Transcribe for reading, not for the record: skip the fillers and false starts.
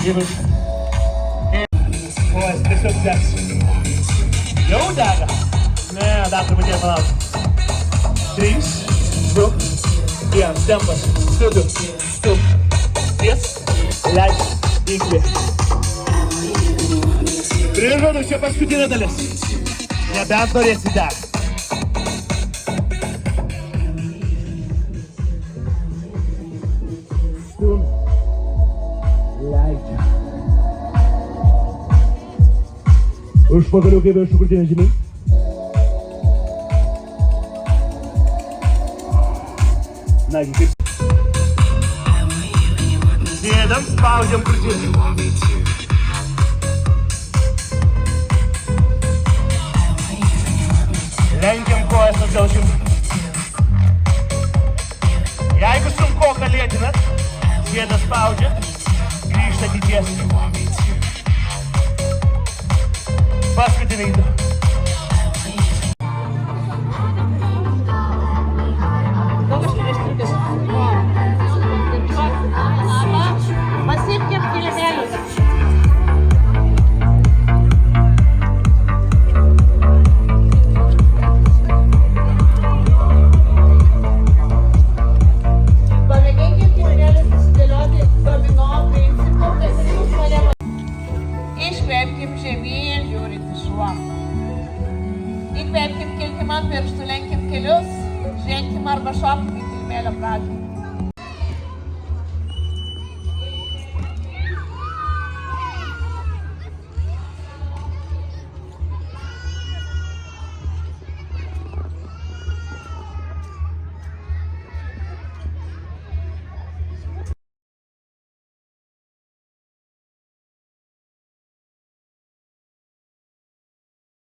Ir kojas tiesiog degs. Jau dega. Ne, dar truputį palauk. 3, 2, 1, tempas. Studu. Stup. Ties. Leis. Įkvėp. Prižadu, čia paskutinė dalis. Nebent norėsi dar. Stum. Leidžia. Užpakaliukai viršų krūtinę žemyn. Nagi kaip. Sėdam, spaudžiam krūtinę. Lenkiam kojas atgal žemyn. Jeigu sunkoka lėtinat, sėda spaudžia, grįžta tities. Paskutinį įdą. Pasiekėm kilimėlius. Iškvėpkim žemyn, žiūrint į šuo. Įkvėpkim, kilkim ant pirštų, lenkim kelius, ženkim arba šokim į kilimėlio pradžią.